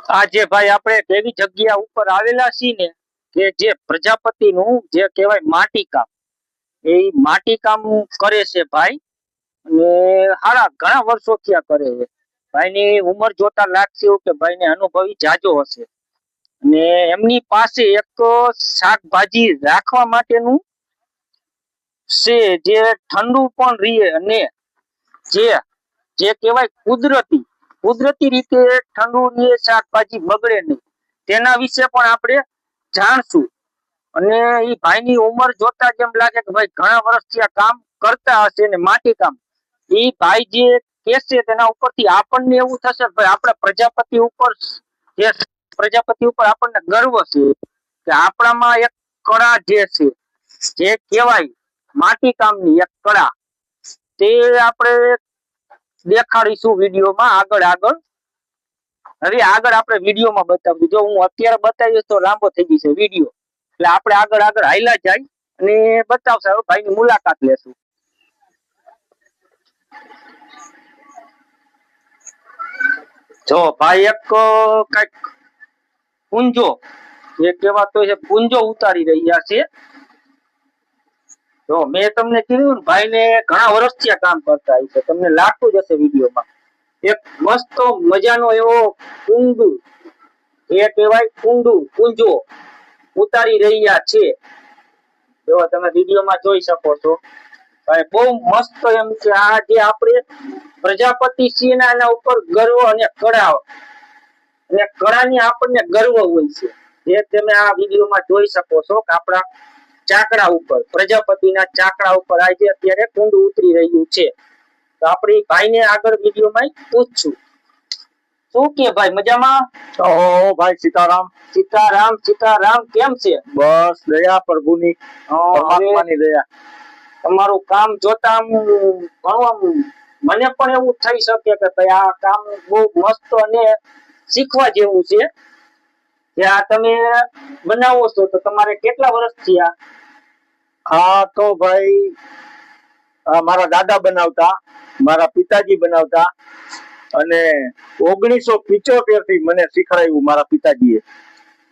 આજે ભાઈ આપણે એવી જગ્યા ઉપર આવેલા છીએ ને કે જે પ્રજાપતિનું જે કહેવાય માટીકામ, એ માટીકામ કરે છે ભાઈ. અને હારા ઘણા વર્ષો થયા કરે છે. ભાઈની ઉંમર જોતા લાગશે એવું કે ભાઈને અનુભવી જાજો હશે. અને એમની પાસે એક શાકભાજી રાખવા માટેનું છે, જે ઠંડુ પણ રહે અને જે જે કહેવાય કુદરતી કુદરતી રીતે ઠંડુ રહે, શાકભાજી બગડે નહીં, તેના વિશે પણ આપણે જાણશું. અને એ ભાઈની ઉંમર જોતા જ એમ લાગે કે ભાઈ ઘણા વર્ષથી આ કામ કરતા હશે ને માટી કામ. એ ભાઈ જે કહેશે તેના ઉપરથી આપણને એવું થશે ભાઈ આપણા પ્રજાપતિ ઉપર, જે પ્રજાપતિ ઉપર આપણને ગર્વ છે કે આપણામાં એક કળા જે છે, જે કહેવાય માટી કામની એક કળા, તે આપણે દેખાડીશું વિડીયોમાં આગળ આગળ. હવે આગળ આપણે વિડીયોમાં બતાવીશું. જો હું અત્યારે બતાવીશ તો લાંબો થઈ જશે વિડીયો, એટલે આપણે આગળ આગળ હાઈલા જાય અને બતાવશે. હવે ભાઈની મુલાકાત લેશું. જો ભાઈ એક કઈક પૂંજો, જે કહેવાતો છે પૂંજો ઉતારી રહ્યા છે. જો મેં તમને કીધું ને ભાઈને ઘણા વર્ષથી આ કામ કરતા હશે, તમને લાગતું જ હશે વિડીયોમાં. એક મસ્ત મજાનો એવો કુંડુ, એ કહેવાય કુંડુ, પૂંજો ઉતારી રહ્યા છે. જો તમે વિડીયોમાં જોઈ શકો છો. ભાઈ બહુ મસ્ત એમ છે. આ જે આપણે પ્રજાપતિ છીએ ને એના ઉપર ગર્વ અને કળા, અને કળાની આપણને ગર્વ હોય છે. જે તમે આ વિડીયોમાં જોઈ શકો છો કે આપણા ચાકડા ઉપર, પ્રજાપતિના ચાકડા ઉપર આજે અત્યારે કુંડું ઉતરી રહ્યું છે. તો આપણે ભાઈને આગળ વિડીયોમાં પૂછશું. શું કે ભાઈ મજામાં? ઓહો ભાઈ, સીતારામ. સીતારામ સીતારામ. કેમ છે? બસ દયા પ્રભુની, પરમાત્માની દયા. તમારું કામ જોતા ઘણું મને પણ એવું થઈ શકે કે ભાઈ આ કામ બહુ મસ્ત અને શીખવા જેવું છે. જે આ તમે બનાવો છો તો તમારે કેટલા વર્ષ થયા? હા તો ભાઈ, મારા દાદા બનાવતા, મારા પિતાજી બનાવતા, અને 1975 થી મને શીખવાડ્યું મારા પિતાજીએ.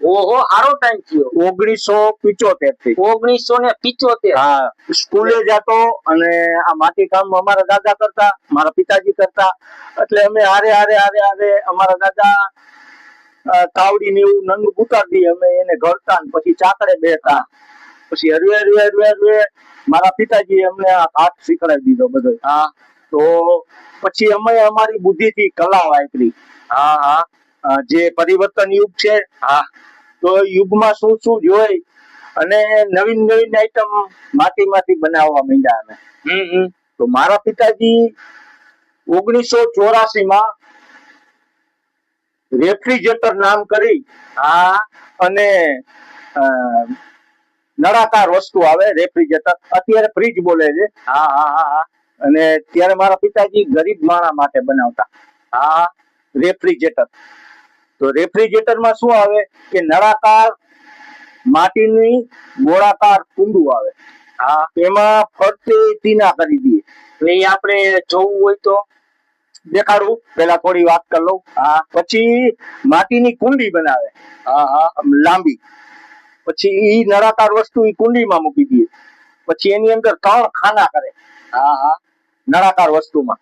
ઓહો, આરો ટાઈમ થયો. 1975 થી. 1975? હા, સ્કૂલે જતો અને આ માટી કામ અમારા દાદા કરતા, મારા પિતાજી કરતા. એટલે અમે હારે હારે હારે હારે અમારા દાદા તાવડી ને એવું નંગ ઉતારતી, અમે એને ઘરતા પછી ચાકડે બેસતા. પછી હરવે હરવે હરવે હરવે મારા પિતાજી અમને હાથ શીખડાવી દીધો બધો. હા, તો પછી અમે અમારી બુદ્ધિથી કલા વાપરી. હા હા, જે પરિવર્તન યુગ છે. હા, તો યુગમાં શું શું જોઈ અને નવીન નવીન આઈટમ માટીમાંથી બનાવવા માંડ્યા અમે. તો મારા પિતાજી 1984 માં રેફ્રિજરેટર નામ કરી, અને નળાકાર વસ્તુ આવે રેફ્રિજરેટર, અત્યારે ફ્રીજ બોલે છે. હા હા હા. અને ત્યારે મારા પિતાજી ગરીબ માણસ માટે બનાવતા. હા, રેફ્રિજરેટર. તો રેફ્રિજરેટરમાં શું આવે કે નળાકાર માટીની ગોળાકાર કુંડું આવે. હા, એમાં ફરતે ટીના કરી દઈએ. એટલે આપણે જોવું હોય તો દેખાડું, પેલા થોડી વાત કરી લઉં. હા, પછી માટીની કુંડી બનાવે. હા હા, લાંબી. પછી ઈ નળાકાર વસ્તુ ઈ કુંડીમાં મૂકી દઈએ. પછી એની અંદર 3 ખાના કરે. હા હા, નળાકાર વસ્તુમાં.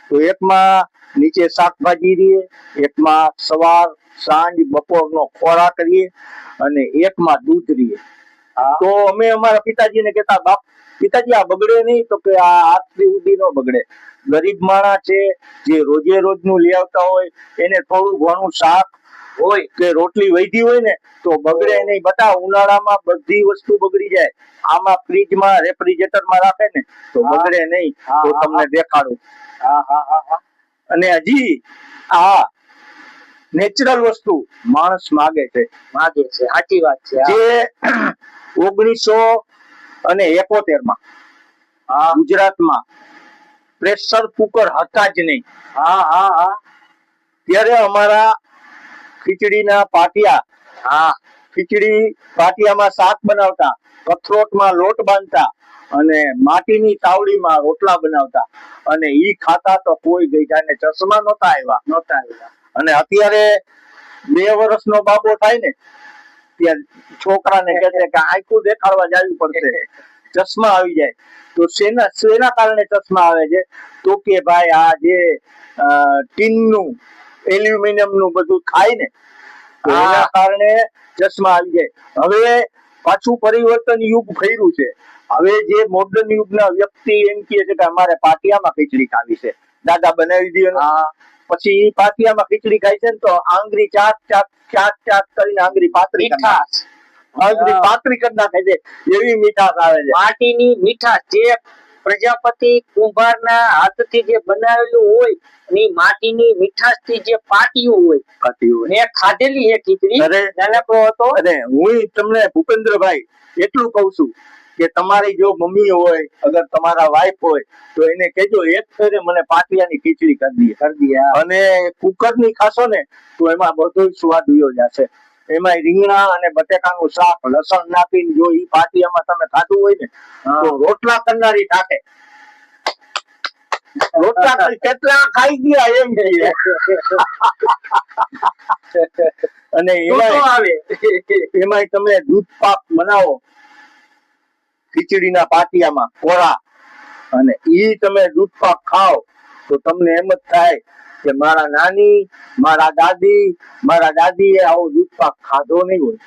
તો એકમાં નીચે શાકભાજી રહીએ, એકમાં સવાર સાંજ બપોરનો ખોરાક રહીએ, અને એકમાં દૂધ રહીએ. તો અમે અમારા પિતાજીને કહેતા, બાપ પિતાજી આ બગડે નહીં. તો કે આ આટલી સુધી નો બગડે. ગરીબ માણસ છે, જે રોજે રોજનું લઈ આવતા હોય, એને થોડું ઘણું શાક હોય કે રોટલી વધી હોય ને તો બગડે નહીં. બતા ઉનાળામાં બધી વસ્તુ બગડી જાય, આમાં ફ્રીજમાં રેફ્રિજરેટરમાં રાખે ને તો બગડે નહીં. તો તમને દેખાડું. અને હજી આ નેચરલ વસ્તુ માણસ માગે છે. સાચી વાત છે. જે 1971 માં ગુજરાતમાં પ્રેશર કુકર હતા જ નહીં. હા હા હા, ત્યારે અમારા ખીચડીના પાટિયા, ખીચડી પાટિયામાં શાક બનાવતા, કથરોટમાં લોટ બાંધતા, અને માટીની તાવડીમાં રોટલા બનાવતા, અને ઈ ખાતા તો કોઈ ગઈઢાને ચશ્મા નહોતા આવ્યા. અને અત્યારે 2 વર્ષનો બાબો થાય ને ત્યાં છોકરાને કહે છે કે આંખું દેખાડવા જવી પડશે, ચશ્મા આવી જાય. તો શેના કારણે ચશ્મા આવે છે? તો કે ભાઈ આ જે ટીનનું એલ્યુમિનિયમનું બધું ખાય ને તો એના કારણે ચશ્મા આવી જાય. હવે પાછું પરિવર્તન યુગ ફર્યું છે. હવે જે મોડર્ન યુગના વ્યક્તિ એમ કહે છે કે અમારે પાટિયામાં ખીચડી ખાવી છે, દાદા બનાવી દે. પછી પાટિયામાં ખીચડી ખાય છે ને તો આંગળી ચાટ ચાટ ચાટ ચાટ કરીને આંગળી પાતળી કરી નાખે છે, એવી મીઠાશ આવે છે. માટીની મીઠાશ જે પ્રજાપતિ કુંભારના હાથથી જે બનાવેલું હોય ની માટીની મીઠાશથી જે પાટિયું હોય મેં ખાધેલી એ ખીચડી નાનકડો હતો. અરે હું તમને ભૂપેન્દ્રભાઈ એટલું કઉ છું કે તમારી જો મમ્મી હોય, અગર તમારા વાઈફ હોય તો એને કહેજો એક ફેરે મને પાટિયાની ખીચડી કરી દે. અને કુકર ની ખાશો ને તો એમાં બધો સ્વાદ ઉયો જશે. એમાં રીંગણા અને બટેકાનું શાક લસણ નાખીને જો ઈ પાટિયામાં તમે ખાધું હોય ને તો રોટલા કરનારી થાકે. રોટલા કેટલા ખાઈ ગયા એમ કહીએ. અને એમાં તમે દૂધ પાક બનાવો ખીચડીના પાટિયામાં કોરા, અને ઈ તમે દૂધ પાક ખાઓ તો તમને એમ જ થાય કે મારા નાની મારા દાદીએ આવો દૂધ પાક ખાધો નહીં હોય,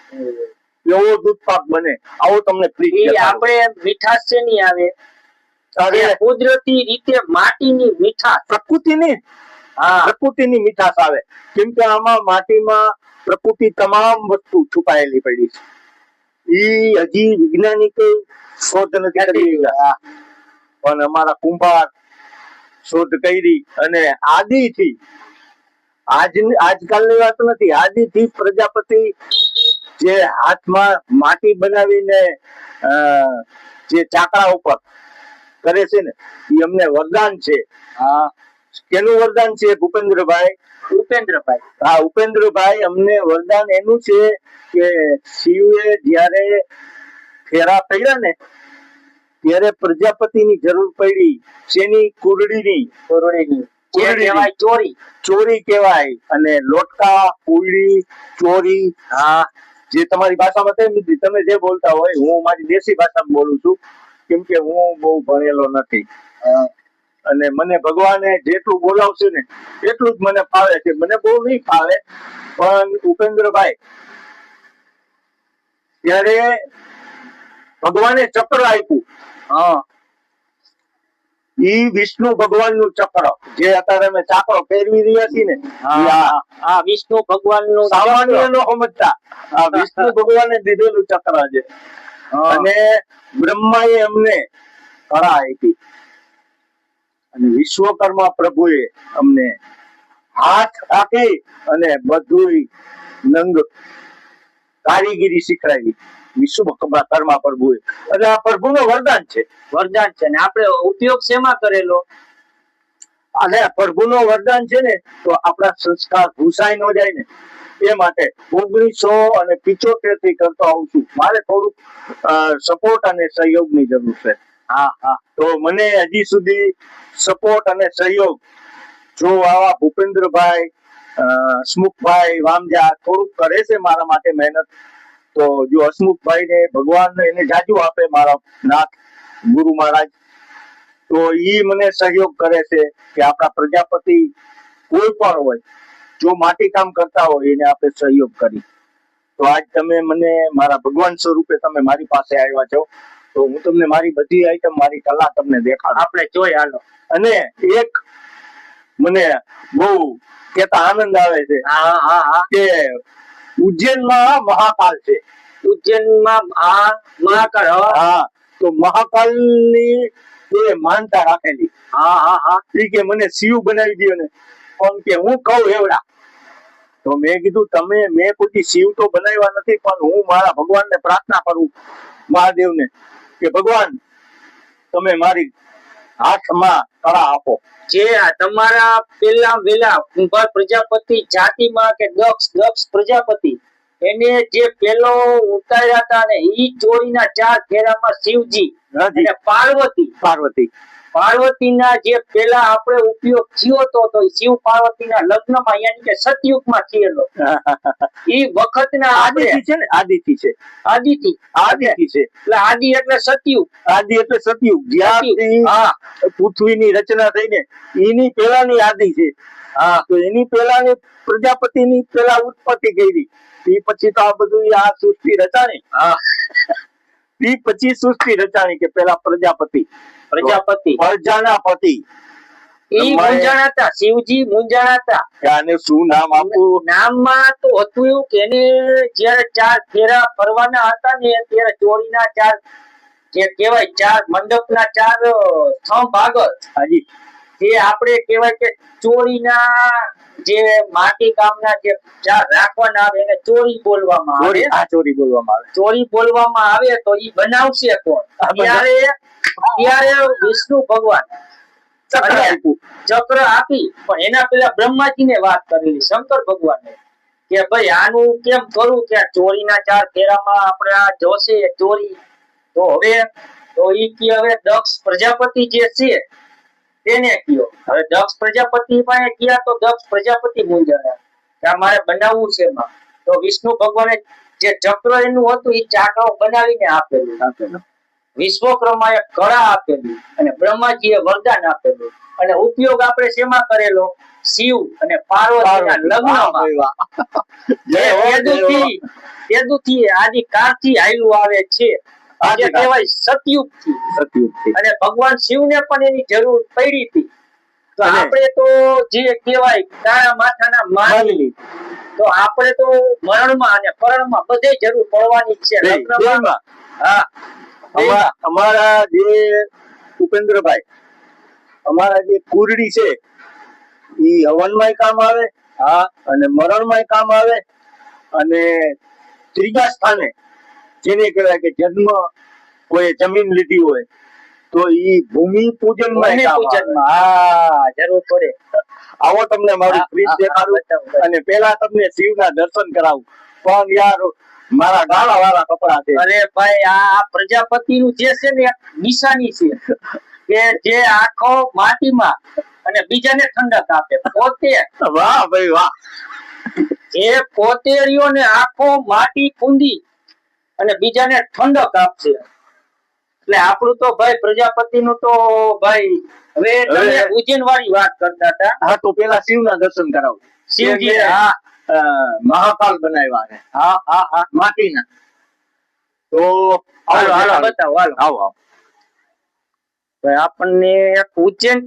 એવો દૂધ પાક બને. આવો તમને આપણે મીઠાશ છે નહીં આવે કુદરતી રીતે માટીની મીઠાશ, પ્રકૃતિની મીઠાશ આવે. કેમ કે આમાં માટીમાં પ્રકૃતિ તમામ વસ્તુ છુપાયેલી પડી છે. ઈ હજી વૈજ્ઞાનિકે શોધ નથી કરી, પણ અમારા કુંભાર શોધ કરી. અને આદિથી આજકાલની વાત નથી, આદિથી પ્રજાપતિ જે હાથમાં માટી બનાવીને જે ચાકડા ઉપર કરે છે ને એ અમને વરદાન છે. કેનું વરદાન છે ભૂપેન્દ્રભાઈ? ઉપેન્દ્રભાઈ અમને વરદાન એનું છે કે શિવે જયારે ફેરા પડ્યા ને ત્યારે પ્રજાપતિની જરૂર પડી. શેની? કુરડીની. ચોરી કહેવાય. અને લોટકા, કુરડી, ચોરી, જે તમારી ભાષામાં તેમ તમે જે બોલતા હોય, હું મારી દેશી ભાષામાં બોલું છું કેમ કે હું બહુ ભણેલો નથી. અને મને ભગવાને જેટલું બોલાવશે ને એટલું જ મને ફાવે છે. મને બહુ નહીં ફાવે, પણ ઉપેન્દ્રભાઈ ત્યારે ભગવાને ચક્ર આપ્યું. ઈ વિષ્ણુ ભગવાન નું ચક્ર જે અત્યારે અમે ચાકરો ફેરવી રહ્યા છીએ ને, વિષ્ણુ ભગવાન નું સામાન્ય નો સમજતા, આ વિષ્ણુ ભગવાને દીધેલું ચક્ર છે. અને બ્રહ્માએ અમને કળા આપી અને વિશ્વકર્મા પ્રભુએ અમને હાથ આપી અને બધું નંગ કારીગીરી શીખડાવી વિશ્વકર્મા પ્રભુએ. એટલે આ પ્રભુનું વરદાન છે. ને આપણે ઉપયોગ શેમાં કરેલો? અને પ્રભુનો વરદાન છે ને તો આપણા સંસ્કાર ભૂસાઈ ન જાય ને એ માટે 1975 થી કરતો આવું છું. મારે થોડુંક સપોર્ટ અને સહયોગની જરૂર છે. તો મને હજી સુધી સપોર્ટ અને સહયોગ જો આવા ભૂપેન્દ્રભાઈ, હસમુખભાઈ વામજા થોડુંક કરે છે મારા માટે મહેનત, તો જો હસમુખભાઈ ને ભગવાન એને જાજુ આપે, મારા નાથ ગુરુ મહારાજ, તો ઈ મને સહયોગ કરે છે કે આપણા પ્રજાપતિ કોઈ પણ હોય જો માટી કામ કરતા હોય એને આપણે સહયોગ કરી. તો આજ તમે મને મારા ભગવાન સ્વરૂપે તમે મારી પાસે આવ્યા છો, તો હું તમને મારી બધી આઈટમ, મારી કલા તમને દેખાડું. આપણે જોઈ હાલો. અને એક મને બહુ કેતા આનંદ આવે છે કે ઉજ્જૈનમાં મહાકાલ છે. ઉજ્જૈનમાં મહાકાલ, તો મહાકાલ ની એ માનતા રાખેલી. ઈ કે મને શિવ બનાવી દો ને, પણ કે હું કહું એવડા. તો મેં કીધું મેં કોઈ શિવ તો બનાવ્યા નથી, પણ હું મારા ભગવાનને પ્રાર્થના કરું, મહાદેવને, કે ભગવાન તમે મારી હાથમાં કળા આપો. જે તમારા પેલા કુંભાર પ્રજાપતિ જાતિમાં કે દક્ષ પ્રજાપતિ એને જે પેલો ઉતાર્યા હતા ને ઈ ચોરીના 4 ફેરામાં શિવજી અને પાર્વતી પાર્વતીના જે પેલા આપણે ઉપયોગ થયો તો શિવ પાર્વતીના લગ્નમાં યાની કે સતયુગમાં થયેલો એ વખતના આદિથી છે ને, આદિથી છે, આદિથી આદિથી છે. એટલે આદિ એટલે સતયુગ. આદિ એટલે સતયુગ, જ્યાંથી હા પૃથ્વીની રચના થઈ ને એની પેલાની આદિ છે. હા તો એની પેલાની પ્રજાપતિની પેલા ઉત્પત્તિ કરી, એ પછી તો આ બધું આ સૃષ્ટિ રચાણી. હા એ પછી સૃષ્ટિ રચાણી કે પેલા પ્રજાપતિ પ્રજાના પતિ ઈ મૂંઝાણા હતા, શિવજી મૂંઝાણા હતા કે આને શું નામ આપવું. નામમાં તો હતું એવું કે એને જયારે 4 ફેરા ફરવાના હતા ને ત્યારે ચોરીના 4 જે કહેવાય 4 મંડપના 4 સ્તંભ આગળ હાજી જે આપણે કહેવાય કે ચોરીના જે માટી કામના જે 4 રાખવાના આવે એને ચોરી બોલવામાં આવે. ચોરી બોલવામાં આવે. ચોરી બોલવામાં આવે તો ઈ બનાવશે કોણ? ત્યારે વિષ્ણુ ભગવાન ચક્ર આપી, પણ એના પેલા બ્રહ્માજીને વાત કરેલી શંકર ભગવાને કે ભાઈ આનું કેમ કરું કે ચોરીના 4 ફેરામાં આપણે આ જોશે ચોરી. તો હવે તો ઈ કે હવે દક્ષ પ્રજાપતિ જે છે તેને કયો. હવે દક્ષ પ્રજાપતિ પાસે ગયા તો દક્ષ પ્રજાપતિ મૂંઝાયા કે આ મારે બનાવવું છે એમાં. તો વિષ્ણુ ભગવાને જે ચક્ર એનું હતું એ ચાકડો બનાવીને આપેલું. વિશ્વકર્માએ કળા આપેલી અને બ્રહ્માજીએ વરદાન આપેલું. અને ઉપયોગ આપણે શેમાં કરેલો? શિવ અને પાર્વતીના લગ્નમાં. તેદુથી આદિ કાળથી હાલ્યું આવે છે, આજે કહેવાય સતયુગથી. અને ભગવાન શિવને પણ એની જરૂર પડી હતી. તો આપણે તો જે કહેવાય કાળા માથાના માનવી, તો આપણે તો મરણમાં અને પરણમાં બધે જરૂર પડવાની છે. લગ્નમાં હા અમારા જે ઉપેન્દ્રભાઈ, અમારા જે કુરડી છે એ હવનમાંય કામ આવે, હા, અને મરણમાંય કામ આવે, અને ત્રીજા સ્થાને જેને કહેવાય કે જન્મ કોઈ જમીન લીધી હોય તો ઈ ભૂમિ પૂજન માં જરૂર પડે. આવો તમને મારું ફ્રીજ દેખાડું અને પેલા તમને શિવના દર્શન કરાવું. પણ યાર મારા ગાળા વાળા કપડા છે. અરે ભાઈ આ પ્રજાપતિનું જે છે ને નિશાની છે કે જે આખો માટીમાં અને બીજાને ઠંડક આપે. પોતે વાહ ભાઈ વાહ, જે પોતે રહ્યો ને આખો માટી કુંડી અને બીજાને ઠંડક આપશે. એટલે આપણું તો ભાઈ પ્રજાપતિનું તો ભાઈ હવે તમે ઉજ્જૈન વાળી વાત કરતા હતા. હા, તો પેલા શિવના દર્શન કરાવું. શિવજી હા મહાકાલ બનાવ્યા છે. હા હા હા માટીના. તો બતાવો, આવો. આપણને ઉજ્જૈન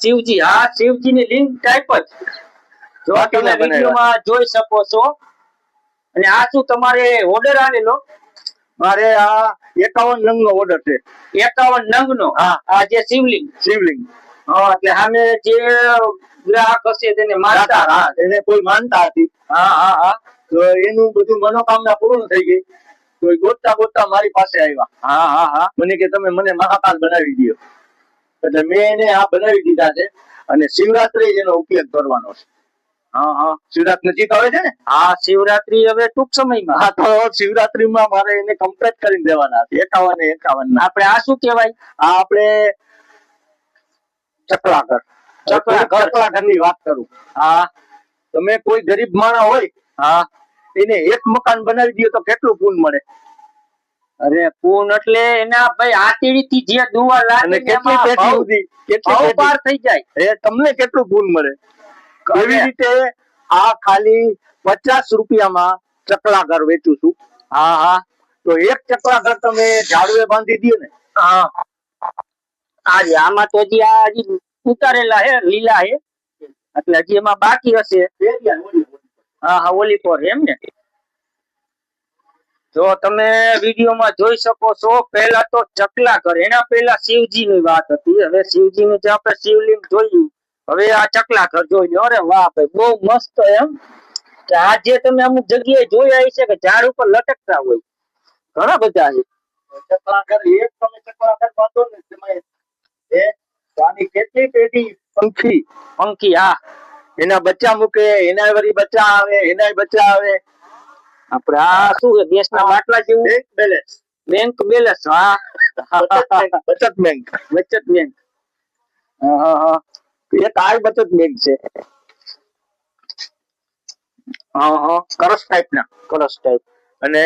શિવજી, હા શિવજી ની લિંક ટાઈપ જ જો તમે વિડીયોમાં જોઈ શકો છો. અને આ શું તમારે ઓર્ડર આવેલો? મારે આ 51 નંગ નો ઓર્ડર છે. 51 નંગ નો? હા, આ જે શિવલિંગ હા, એટલે સામે જે ગ્રાહક હશે તેને માનતા, હા, એને કોઈ માનતા હતી. હા હા હા, તો એનું બધું મનોકામના પૂર્ણ થઈ ગઈ. તો ગોતતા મારી પાસે આવ્યા. હા હા હા, મને કે તમે મને મહાકાલ બનાવી દો. એટલે મેં એને આ બનાવી દીધા છે. અને શિવરાત્રી એનો ઉપયોગ કરવાનો છે. હા હા, શિવરાત્રી નજીક આવે છે ને? હા, શિવરાત્રી હવે ટૂંક સમયમાં. હા, તો શિવરાત્રીમાં મારે એને કમ્પ્લીટ કરી દેવાના છે. 51 આપણે આ શું કહેવાય? આ આપણે ચકલાઘર ની વાત કરું. હા, તમે કોઈ ગરીબ માણસ હોય, હા, એને એક મકાન બનાવી દો તો કેટલું પૂન મળે? અરે પૂન એટલે એના ભાઈ આતીડી થી જે દુવા લાગે કેટલી પેટી સુધી કેટલી પાર થઈ જાય એ તમને કેટલું પૂન મળે? એવી રીતે આ ખાલી 50 રૂપિયામાં ચકલાઘર વેચું છું. હા હા, તો એક ચકલાઘર તમે ઝાડવે બાંધી દો ને. હા, આજે આમાં તો હજી ઉતારેલા હે, લીલા હે, એટલે હજી એમાં બાકી હશે. હા હા, ઓલી પર એમ ને. જો તમે વિડીયોમાં જોઈ શકો છો, પહેલા તો ચકલાઘર, એના પહેલા શિવજી ની વાત હતી. હવે શિવજી ની જે આપણે શિવલિંગ જોયું, હવે આ ચકલાઘર જોઈ લો. અરે વાહ ભાઈ, બહુ મસ્ત એમ કે આ જે તમે અમુક જગ્યાએ જોયા છે કે ઝાડ ઉપર લટકતા હોય, ઘણા બધા છે. ચકલાઘર એક તમે ચકલાઘર બાંધો ને કેટલી પેટી પંખી, હા, એના બચ્ચા મૂકે, એના વળી બચ્ચા આવે, એના બચ્ચા આવે. આપડે આ શું છે? દેશના બાટલા જેવું બેંક બેલેન્સ. હા, બચત બેંક. બચત બેંક. એક આય બચત બેંક છે. કરસ ટાઈપ અને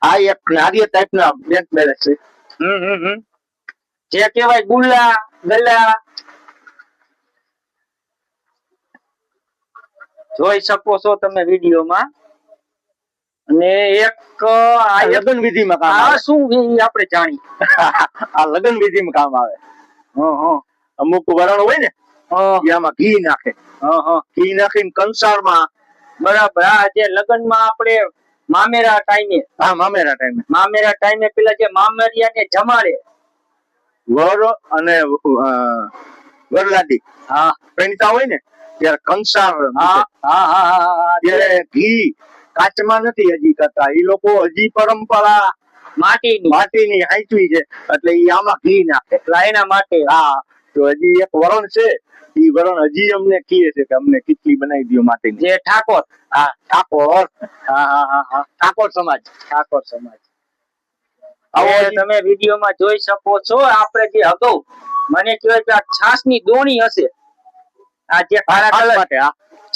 આ એક નારિયેળ ટાઈપ ના બેંક બેલેન્સ છે. જે કહેવાય ગુલ્લા ગલ્લા જોઈ શકો છો તમે વિડીયોમાં. અને એક આ લગ્ન વિધિમાં કામ આ આવે. શું છે ઈ આપણે જાણી. આ લગ્ન વિધિમાં કામ આવે. અમુક વરણ હોય ને એ આમાં ઘી નાખે. ઘી નાખીને કંસારમાં બરાબર. આ જે લગ્નમાં આપણે મામેરા ટાઈમે પેલા જે મામેરિયાને જમાડે વર અને વરલાદી પરિણીતા હોય ને ત્યારે કંસાર ત્યારે ઘી કાચમાં નથી હજી કરતા. એ લોકો હજી પરંપરા માટીની હાંચવી છે એટલે ઈ આમાં ઘી નાખે એના માટે. તો હજી એક વરણ છે ઈ વરણ હજી અમને કહે છે કે અમને ખીચડી બનાવી દો માટીની. જે ઠાકોર ઠાકોર સમાજ આવો તમે વિડીયોમાં જોઈ શકો છો. આપણે જે અગાઉ મને કહેવાય કે આ છાસની દોણી હશે. આ જે કાળા કલર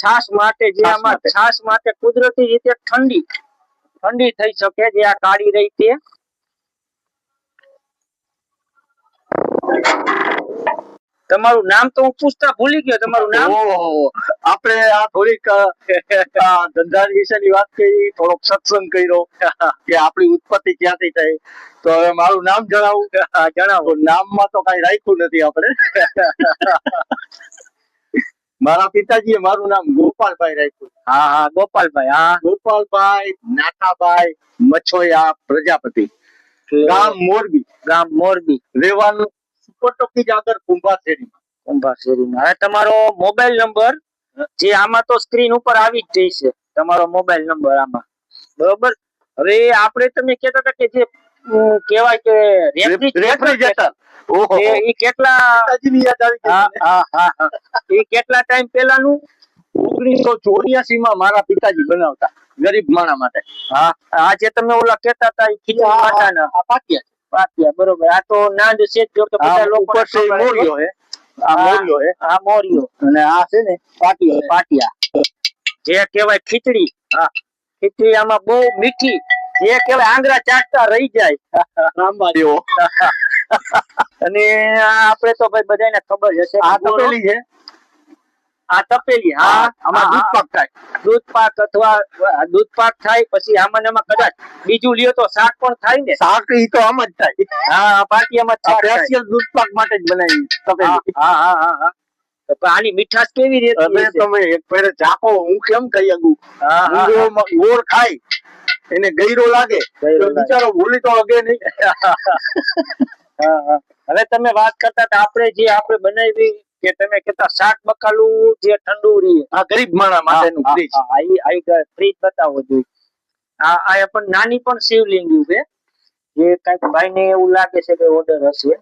છાસ માટે જે આમાં છાસ માટે કુદરતી રીતે ઠંડી થઈ શકે. જે આ કાળી રહી તે તમારું નામ તો હું પૂછતા ભૂલી ગયો. તમારું નામ? આપણે આ થોડીક ધંધા વિશેની વાત કરી, થોડોક સત્સંગ કર્યો કે આપણી ઉત્પત્તિ ક્યાંથી થઈ. તો હવે મારું નામ જણાવું. નામમાં તો કઈ રાખ્યું નથી આપણે. મારા પિતાજીએ મારું નામ ગોપાલભાઈ રાખ્યું. ગોપાલભાઈ નાથાભાઈ મછોયા પ્રજાપતિ, ગામ મોરબી, રહેવાનું સુપરટોકી આગળ કુંભાશેરીમાં. હવે તમારો મોબાઈલ નંબર જે આમાં તો સ્ક્રીન ઉપર આવી જ જશે. તમારો મોબાઈલ નંબર આમાં બરોબર. હવે આપણે તમે કહેતા હતા કે જે કહેવાય કે રેફ્રિજરેટર એ કેટલા ટાઈમ પહેલાનું? 1984 માં મારા પિતાજી બનાવતા ગરીબ માણસ માટે. આ જે તમે ઓલા કહેતા હતા એ ખીચડી માટાના પાટિયા બરોબર. આ તો નાંદ છે જો કે બધા લોકો મોરિયો હે. મોરિયો અને આ છે ને પાટિયા જે કહેવાય ખીચડી. ખીચડી આમાં બહુ મીઠી, જે કહેવાય આંગળા ચાટતા રહી જાય. અને આપણે તો ભાઈ બધાને ખબર હશે આ તપેલી છે. તપેલી. આમાં દૂધ પાક અથવા દૂધ પાક થાય. પછી આમાં કદાચ બીજું લ્યો તો શાક પણ થાય ને. શાક ઈ તો આમ જ થાય. પાટિયામાં સ્પેશિયલ દૂધ પાક માટે જ બનાવી તપેલી. આની મીઠાશ કેવી રીતે? તમે એક ફેરે ચાખો. હું કેમ કહી શકું. ગોળ ખાય એને ગયરો લાગે બિચારો ભૂલી તો અગે નહીં. હવે તમે વાત કરતા હતા આપણે જે આપણે બનાવી કે તમે કહેતા શાક બકાલું જે ઠંડુ રહે. ગરીબ માણસ માટેનું ફ્રીજ બતાવો જોઈએ. આ પણ નાની પણ શિવલિંગી છે. જે કઈક ભાઈ ને એવું લાગે છે કે ઓર્ડર હશે.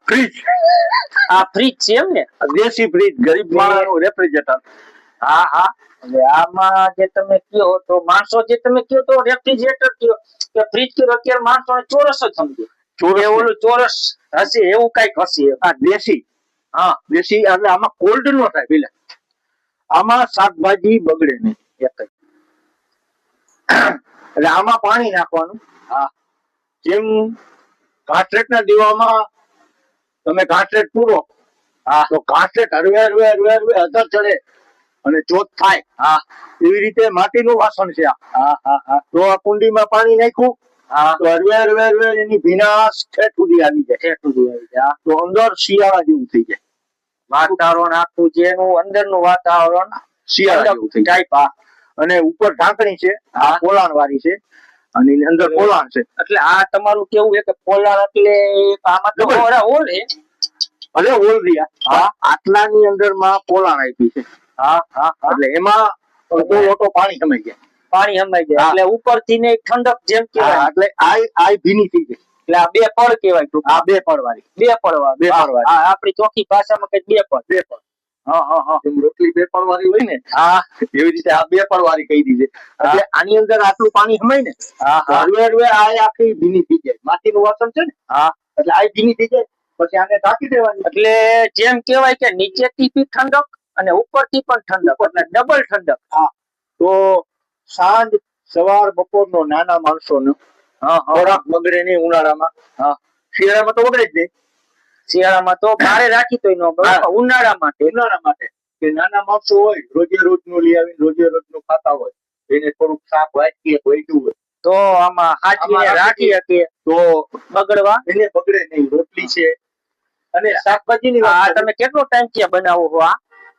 ફ્રીજ છે એમ ને? દેશી ફ્રીજ, ગરીબ માણસનું રેફ્રિજરેટર. હવે આમાં જે તમે કયો તો માણસો જે તમે કયો તો રેફ્રિજરેટર કયો કે ફ્રીજ કયો, અત્યારે માણસો ચોરસ જ સમજે. ઓલું ચોરસ હશે એવું કઈક હશે. દેશી એટલે આમાં કોલ્ડ નો થાય. પેલા આમાં શાકભાજી બગડે નહીં. એટલે આમાં પાણી નાખવાનું. જેમ ઘાસલેટ ના દીવામાં તમે ઘાસલેટ પૂરો તો ઘાસલેટ હરવે અધર ચડે અને ચોથ થાય. એવી રીતે માટીનું વાસણ છે. તો આ કુંડીમાં પાણી નાખ્યું તો હરવે એની ભીનાશ ઠેઠ સુધી આવી જાય. તો અંદર શિયાળા જેવું થઈ જાય. વાતાવરણ આખું જેનું અંદરનું વાતાવરણ શિયાળા જેવું થઈ જાય. અને ઉપર ઢાંકણી છે, પોલાણ વાળી છે, અને એની અંદર પોલાણ છે. એટલે આ તમારું કેવું છે કે પોલાણ એટલે આમાં તો હોલ છે. ભલે હોલ રહ્યા આટલાની અંદર માં પોલાણ આપી છે. એટલે એમાં ઓટો પાણી સમાઈ જાય. એટલે ઉપરથી ને ઠંડક જેમ કેવાય. એટલે આ ભીની થઈ જાય. એટલે આ બે પડ કેવાય. બે પડ વાળી. આપણી ચોખ્ખી ભાષામાં કઈ બે પડ. હા હા હા જેમ રોટલી 2 પળ વાળી હોય ને હા એવી રીતે આ 2 પળ વાળી કહી દીધી. એટલે આની અંદર આટલું પાણી સમાય ને હા તો હા હળવે હળવે આ આખી ભીની થઈ જાય. માટીનું વાસણ છે ને હા એટલે આ ભીની થઈ જાય. પછી આને ઢાંકી દેવાની. એટલે જેમ કેવાય કે નીચેથી બી ઠંડક અને ઉપરથી પણ ઠંડક એટલે ડબલ ઠંડક. હા તો સાંજ સવાર બપોરનો નાના માણસોનો હા હા ખોરાક બગડે નહીં ઉનાળામાં. હા શિયાળામાં તો બગડે જ નહીં. શિયાળામાં તો બારે રાખી તો નો બગડે, પણ ઉનાળા માટે ઉનાળા માટે કે નાના માણસો હોય રોજે રોજનું લઈ આવીને રોજે રોજનું ખાતા હોય, એને થોડુંક શાક વાટકીએ વધ્યું હોય તો આમાં હાચવીને આમાં રાખી શકીએ તો બગડવા. એને બગડે નહીં. રોટલી છે અને શાકભાજીની આ વાત તમે કેટલો ટાઈમ થી બનાવો છો? આ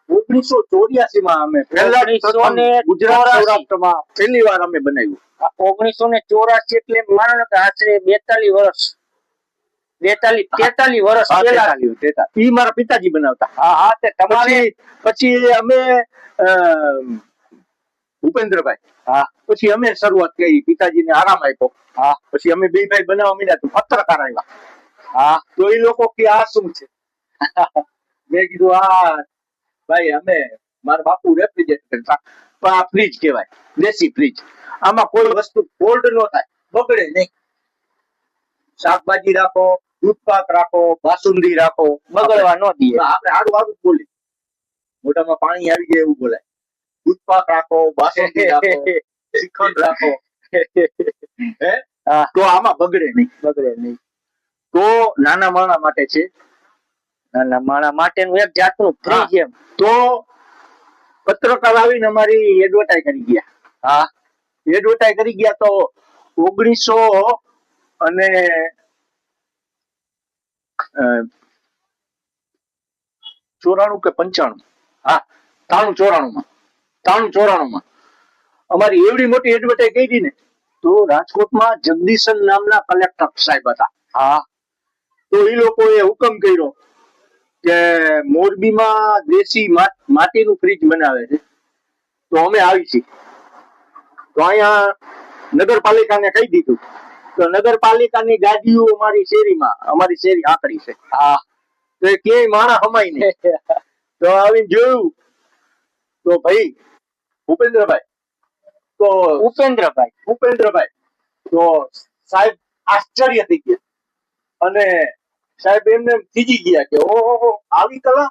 1984 માં અમે પહેલા પ્રથમ 1984 ગુજરાત સૌરાષ્ટ્રમાં પહેલી વાર અમે બનાવ્યું. 1984 એટલે માનો ને કે આશરે 42 વર્ષ 43 વર્ષ પહેલા. ઈ મારા પિતાજી બનાવતા. હા હા તે તમારે પછી અમે ભૂપેન્દ્રભાઈ હા પછી અમે શરૂઆત કરી. પિતાજીને આરામ આપ્યો. હા પછી અમે બે ભાઈ બનાવવા માંડ્યા તો પત્રકાર આવ્યા. હા તો એ લોકો કે આ શું છે? મેં કીધું આ ભાઈ અમે મારા બાપુ રેફ્રિજરેટર પણ આ ફ્રીજ કહેવાય, દેશી ફ્રીજ. આમાં કોઈ વસ્તુ કોલ્ડ ન થાય, બગડે નહીં. શાકભાજી રાખો, દૂધ પાક રાખો, બાસુંદી રાખો, બગડવા ન દે. આપણે હારું હારું જ બોલી. મોઢામાં પાણી આવી જાય એવું બોલાય. દૂધ પાક રાખો, બાસુંદી રાખો, શ્રીખંડ રાખો, હે તો આમાં બગડે નહીં. બગડે નહીં. તો નાના માણસ માટે છે. નાના માણસ માટેનું એક જાતનું ફ્રીજ એમ. તો પત્રકાર આવીને અમારી એડવર્ટાઈઝ કરી ગયા. હા એડવર્ટાઈઝ કરી ગયા તો 1994 કે 95, હા 93 માં અમારી એવડી મોટી એડવર્ટાઈઝ કરી ને તો રાજકોટમાં જગદીશન નામના કલેક્ટર સાહેબ હતા. હા તો એ લોકોએ હુકમ કર્યો કે મોરબીમાં દેશી માટીનું ફ્રીજ બનાવે છે તો અમે આવી છીએ. તો અહીંયા નગરપાલિકાને કહી દીધું. તો નગરપાલિકાની ગાડીઓ અમારી શેરીમાં, અમારી શેરી આકડી છે. હા તો એ ક્યાંય માણસ હમાય નહીં. તો આવીને જોયું તો ભાઈ ભૂપેન્દ્રભાઈ તો સાહેબ આશ્ચર્ય થઈ ગયા અને સાહેબ એમને ખીજી ગયા કે ઓહો આવી કલા.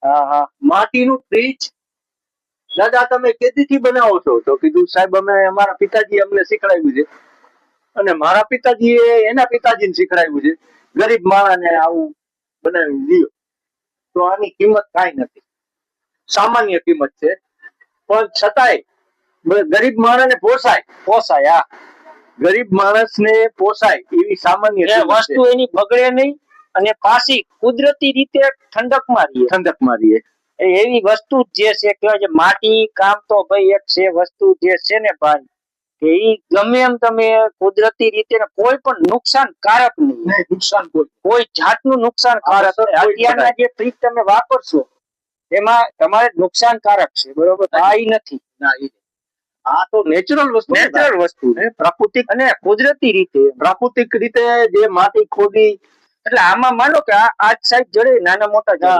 હા હા માટીનું ફ્રીજ દાદા તમે કેદીથી બનાવો છો? તો કીધું સાહેબ અમે અમારા પિતાજી અમને શીખડાવ્યું છે અને મારા પિતાજીએ એના પિતાજીને શીખડાવ્યું છે. ગરીબ માણસને આવું બનાવી દીધું. તો આની કિંમત કાંઈ નથી, સામાન્ય કિંમત છે, પણ છતાંય ગરીબ માણસને પોસાય. પોસાય. હા ગરીબ માણસને પોસાય એવી સામાન્ય એ કિંમત વસ્તુ છે. એની બગડે નહીં અને પાછી કુદરતી રીતે ઠંડકમાં રહે. ઠંડકમાં રહીએ. એવી વસ્તુ જ જે છે કહેવાય છે માટી કામ તો ભાઈ એક છે વસ્તુ જે છે ને ભાઈ કે ઈ ગમે એમ તમે કુદરતી રીતે કોઈ પણ નુકસાનકારક નહીં. નુકસાન કોઈ જાતનું નુકસાનકારક નહીં. અત્યારના જે ફ્રીજ તમે વાપરશો એમાં તમારે નુકસાનકારક છે, બરોબર? આ ઈ નથી. ના આ તો નેચરલ વસ્તુ, નેચરલ વસ્તુ પ્રાકૃતિક અને કુદરતી રીતે. પ્રાકૃતિક રીતે જે માટી ખોદી એટલે આમાં માનો કે આજ સાઈડ જડે નાના મોટા જડે.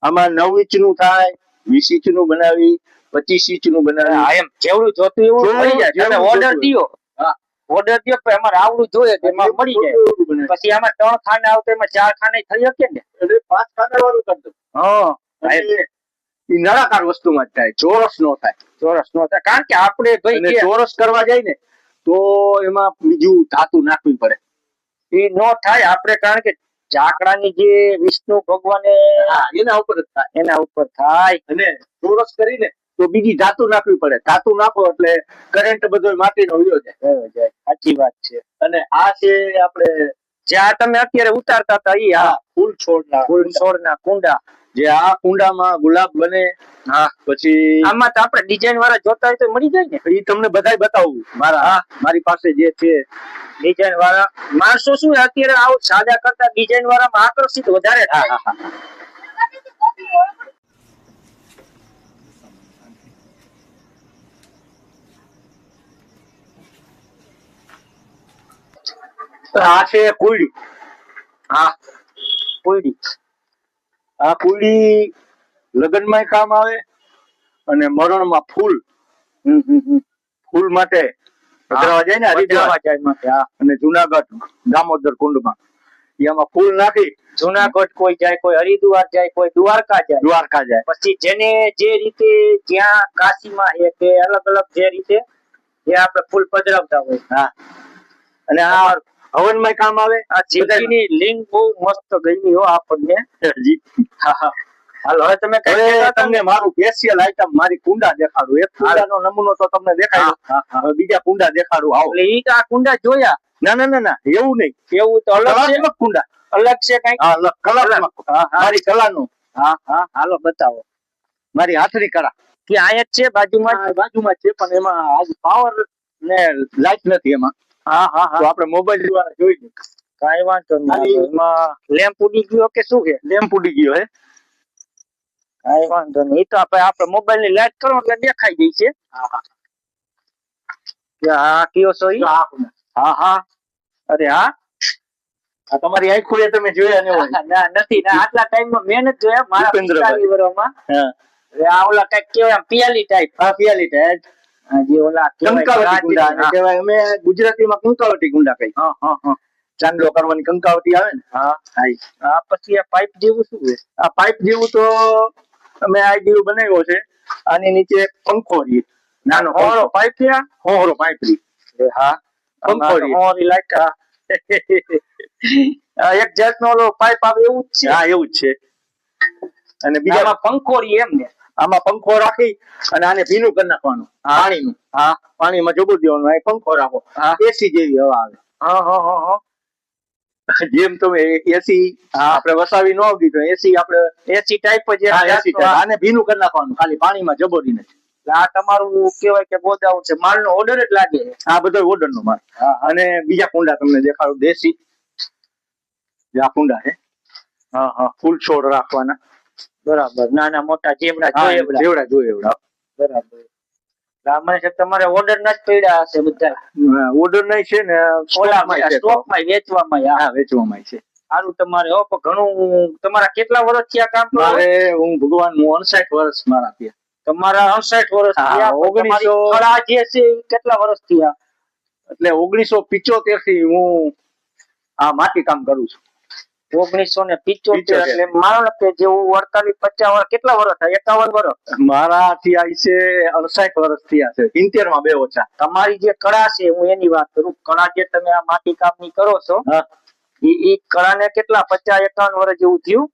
આમાં 9 ઇંચનું થાય, 20 ઇંચનું બનાવી, 25 ઇંચનું બનાવી. હા એમ જેવડું જોતું એવું મળી જાય. તમે ઓર્ડર દિયો, ઓર્ડર દિયો કે અમારે આવડું જોઈએ તો એમાં મળી જાય. પછી આમાં 3 ખાને આવતો એમાં 4 ખાને થઈ શકે ને, એટલે 5 ખાના વાળું કરી દો. હા એ નળાકાર વસ્તુમાં જ થાય, ચોરસ નો થાય. ચોરસ નો થાય કારણ કે આપણે ભાઈ ચોરસ કરવા જાય ને તો એમાં બીજું ધાતુ નાખવી પડે. એ નો થાય આપણે કારણ કે ચાકડાની જે વિષ્ણુ ભગવાને એના ઉપર જ થાય, એના ઉપર થાય. અને ચોરસ કરીને તો બીજી ધાતુ નાખવી પડે. ધાતુ નાખો એટલે કરંટ બધો માટીનો વયો જાય. સાચી વાત છે. અને આ છે આપણે જ્યાં તમે અત્યારે ઉતારતા હતા ઈ ફૂલ છોડના કુંડા. જે આ કુંડામાં ગુલાબ બને. હા પછી આમાં તો આપણે ડિઝાઇન વાળા જોતા હોય તો મળી જાય ને. એ તમને બધાય બતાવું. મારી પાસે જે છે ડિઝાઇન વાળા માણસો શું અત્યારે આવું સાદા કરતા ડિઝાઇન વાળામાં આકર્ષિત વધારે થાય. આ છે કુયડી. હા કુયડી. આ કુયડી લગ્નમાં કામ આવે અને મરણમાં ફૂલ ફૂલ માટે પધરાવા જાય ને હરિદ્વાર પધરાવા જાય માટે, હા. અને જુનાગઢ દામોદર કુંડમાં એમાં ફૂલ નાખી જુનાગઢ કોઈ જાય, કોઈ હરિદ્વાર જાય, કોઈ દ્વારકા જાય. દ્વારકા જાય. પછી જેને જે રીતે જ્યાં કાશીમાં એ કે અલગ અલગ જે રીતે એ આપણે ફૂલ પધરાવતા હોય. હા, અને આ હવનમાં કામ આવે. આ શિવજીની લિંગ બહુ મસ્ત ગમી હો આપણને. જી. હા હા. હાલો હવે તમે હવે તમને મારું સ્પેશિયલ આઈટમ મારી કુંડા દેખાડું. એક કુંડાનો નમૂનો તો તમને દેખાડ્યો. હવે બીજા કુંડા દેખાડું. આવો. એટલે ઈ આ કુંડા જોયા? ના ના ના ના, એવું નહીં. એવું તો અલગ છે. કલાત્મક કુંડા અલગ છે કઈ? હા, અલગ કલાત્મક. મારી કલાનું. હા હા, હાલો બતાવો. મારી હાથની કળા કે આયા જ છે બાજુમાં? બાજુમાં છે, પણ એમાં આજ પાવર ને લાઈટ નથી એમાં. હા હા હા, તો આપણે મોબાઈલ દ્વારા જોઈ લઈએ. કાઈ વાંધો નહીં. એમાં લેમ્પ ઉડી ગયો કે શું છે? લેમ્પ ઉડી ગયો હે. કાઈ વાંધો નહીં. ઈ તો આપણે મોબાઈલ ની લાઈટ કરો એટલે દેખાઈ જાય છે. હા હા. કે આ કયો છો ઈ? હા હા. અરે હા, આ તમારી આંખો એ તમે જોયા ને હોય. ના નથી ના, આટલા ટાઈમમાં મેં નથી જોયા. મારા 45 વર્ષમાં. હા, હવે આ ઓલા કઈક કેવાય પિયાલી ટાઈપ. હા પિયાલી ટાઈપ. જે ઓલા કંકાવટી ગુંડા ને કહેવાય. અમે ગુજરાતીમાં કંકાવટી ગુંડા કહી. હા હા હા. ચાંદલો કરવાની કંકાવટી આવે ને. હા હા. આ પછી આ પાઇપ જેવું શું છે? આ પાઇપ જેવું તો અમે આઈડિયો બનાવ્યો છે. આની નીચે પંખો રહે. નાનો હોરો પાઇપ છે. હોરો પાઇપ રહે. હા, પંખો રહે. હોરી લાઈટ. એક જાતનો ઓલો પાઇપ આવે એવું જ છે. હા, એવું જ છે. અને બીજામાં પંખો રહે એમ ને? આમાં પંખો રાખી અને આને ભીનું કરી નાખવાનું પાણીનું. હા, પાણીમાં જબું દેવાનું. અહીં પંખો રાખો. એસી જેવી હવા આવે. હા હા હા હા. જેમ તમે એસી આપણે વસાવી ન આવતી તો એસી આપણે એસી ટાઈપ જ એસી ટાઈપ. આને ભીનું કરી નાખવાનું ખાલી પાણીમાં જબોડીને. આ તમારું કેવાય કે ગોદાઉન છે, માલનો ઓર્ડર જ લાગે. આ બધો ઓર્ડર નો માલ. અને બીજા કુંડા તમને દેખાડું દેશી. આ કુંડા છે. હા હા, ફૂલ છોડ રાખવાના. બરાબર. નાના મોટા જેવડા જેવડા જોઈએ એવડા. બરાબર. મને છે તમારે ઓર્ડર ના જ પડ્યા હશે બધા. ઓર્ડર નહીં છે ને સ્ટોકમાં વેચવામાં. હા, વેચવામાં છે. સારું. તમારે ઘણું. તમારા કેટલા વર્ષ થયા કામ? મારે હું ભગવાન 59 વર્ષ મારા થયા. તમારા 59 વર્ષ થયા. 1900 કળા જે છે કેટલા વર્ષ થયા? એટલે 1975 થી હું આ માટી કામ કરું છું. 1975 એટલે માનો કે જેવું 48 50 વર્ષ. કેટલા વર્ષ થાય? 51 વર્ષ. મારા થી આ છે 59 વર્ષ થયા છે. 70 માં બે ઓછા. તમારી જે કળા છે હું એની વાત કરું. કળા જે તમે આ માટી કામ ની કરો છો એ કળા ને કેટલા 50 51 વર્ષ જેવું થયું?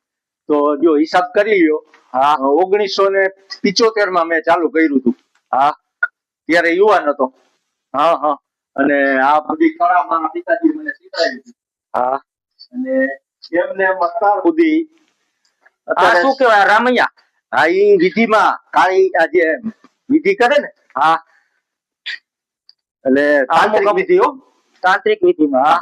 તો જો હિસાબ કરી લ્યો. હા, 1975 માં મેં ચાલુ કર્યું હતું. હા, ત્યારે યુવાન હતો. હા હા. અને આ બધી કળા મારા પિતાજી મને શીખવાડી હતી. હા, અને એમને અત્યાર સુધી આ શું કહેવાય રામૈયા? હા, ઈ વિધિમાં કાળી આ જે વિધિ કરે ને. હા, એટલે તાંત્રિક વિધિ. તાંત્રિક વિધિમાં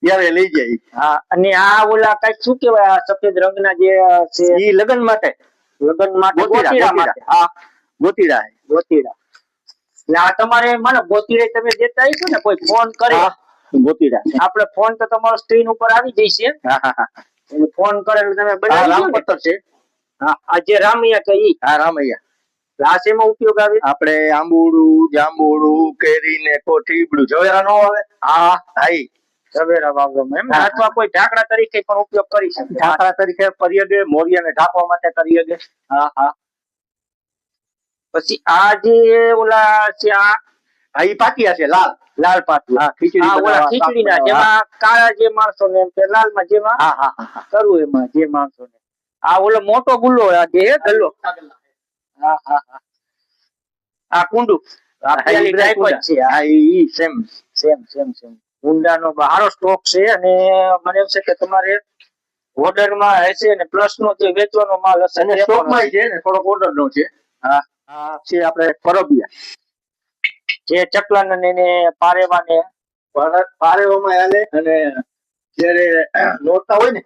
ત્યારે લઈ જાય. હા, અને આ ઓલા કઈ શું કહેવાય આ સફેદ રંગના જે છે? ઈ લગ્ન માટે. લગ્ન માટે ગોતીડા માટે. હા, ગોતીડા. ગોતીડા. એટલે આ તમારે મને ગોતીડે તમે દેતા હશો ને? કોઈ ફોન કરે ગોતીડા આપણે ફોન તો તમારો સ્ક્રીન ઉપર આવી જશે. હા હા હા. એટલે ફોન કરે એટલે તમે બનાવી રામપત્ર છે. હા, આ જે રામૈયા કે ઈ? હા, રામૈયા. લાશ એમાં ઉપયોગ આવે? આપણે આંબોડું જાંબોડું કેરી ને કોઠીબડું ઝવેરા નો આવે. હા હા, ઝવેરા વાવવામાં એમ. અથવા કોઈ ઢાંકડા તરીકે પણ ઉપયોગ કરી શકે. ઢાંકડા તરીકે કરી શકે. મોરિયાને ઢાંકવા માટે કરી શકે. હા હા. પછી આ જે ઓલા છે આ ઈ પાટિયા છે. લાલ લાલ પાટિયા. હા, ખીચડી ઓલા ખીચડીના જેમાં કાળા જે માણસો ને એમ કે લાલમાં જેમાં હા હા હા કરવું એમાં જે માણસો ને. આ ઓલો મોટો ગુલ્લો આ જે ગલ્લો. હા હા હા. આ કુંડું ટાઈપ જ છે. હા, ઈ સેમ સેમ સેમ સેમ. કુંડાનો બહારો સ્ટોક છે. અને મને એમ છે કે તમારે ઓર્ડર માં હશે ને પ્લસ નો જે વેચવાનો માલ હશે અને સ્ટોક માં છે ને થોડોક ઓર્ડર નો છે. હા, આ છે આપણે પરબિયા જે ચકલા ને એને પારેવાને પારેવામાં આલે. અને જ્યારે નોરતા હોય ને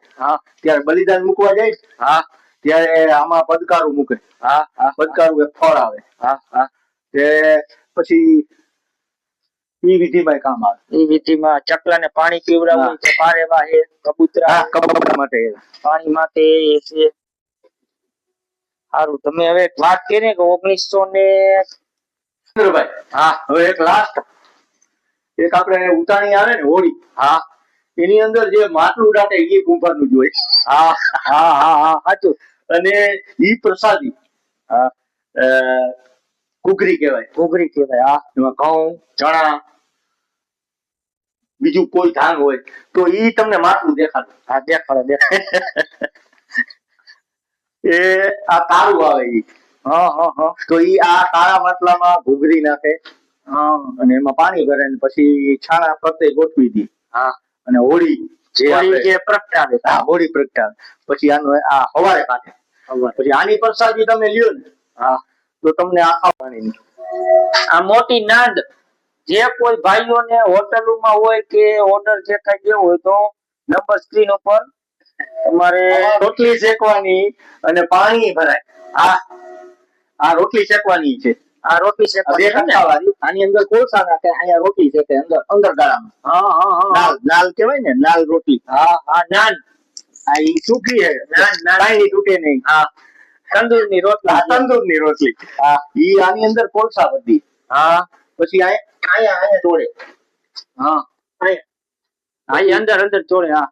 ત્યારે બલિદાન મૂકવા જાય. હા, ત્યારે આમાં પદકારું મૂકે. હા હા, પદકારું એક ફળ આવે. હા હા. તે પછી ઈ વિધિમાં કામ આવે. એ વિધિમાં ચકલાને પાણી પીવડાવવું તો પારેવા હે કબૂતરા હા, કબૂતર માટે. પાણી માટે એ છે. સારું, તમે હવે એક વાત કરી ને કે 1900 ભાઈ, હા હવે એક લાસ્ટ એક આપણે ઉતાણી આવે ને હોળી, હા એની અંદર જે માટલું દાટે એ કુંભારનું જોઈએ. હા હા હા હા સાચું. અને ઈ પ્રસાદી હા ઘૂઘરી કહેવાય. ઘૂઘરી કહેવાય. હા એમાં ઘઉં, ચણા, બીજું કોઈ ધાન હોય તો ઈ તમને માટલું દેખાડે. હા દેખાડો દેખાડો. એ આ તારું આવે ઈ. હા હા હા તો ઈ આ કાળા માટલામાં ઘૂઘરી નાખે હા અને એમાં પાણી ભરે ને પછી છાણા ફરતે ગોઠવી દી. હા અને હોળી જે હોળી જે પ્રગટાવે. હા, હોળી પ્રગટાવે. પછી આનો આ હવારે કાઢે. પછી આની પ્રસાદી તમે લ્યો ને હા તો તમને આખા પાણીની આ મોટી નાદ જે કોઈ ભાઈઓને હોટલોમાં હોય કે ઓર્ડર જે કઈ દેવો હોય તો નંબર સ્ક્રીન ઉપર તમારે રોટલી શેકવાની અને પાણી ભરાય. આ રોટલી શેકવાની છે. આ રોટલી શેકવાની બે છે ને? કટકાવાળી. આની અંદર કોળસા નાખે, અહીંયા રોટલી શેકે અંદર ગાળામાં. હા હા હા નાલ નાલ કહેવાય ને, નાલ રોટલી. હા હા નાન આ ઈ સૂકી છે, નાન નાન કાંઈ તૂટે નહીં. હા તંદૂરની રોટલી. આ તંદૂરની રોટલી. હા ઈ આની અંદર કોળસા બધી. હા પછી અહીંયા જોડે. હા હા ઈ અંદર અંદર ચોળે. હા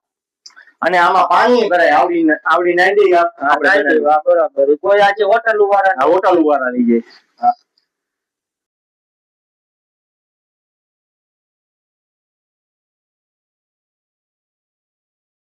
અને આમાં પાણી ભરાય. આવડી નાંદી આપણે હા, બરાબર. કોઈ આજે હોટલ વાળા હોટલ વાળા લઈ જાય.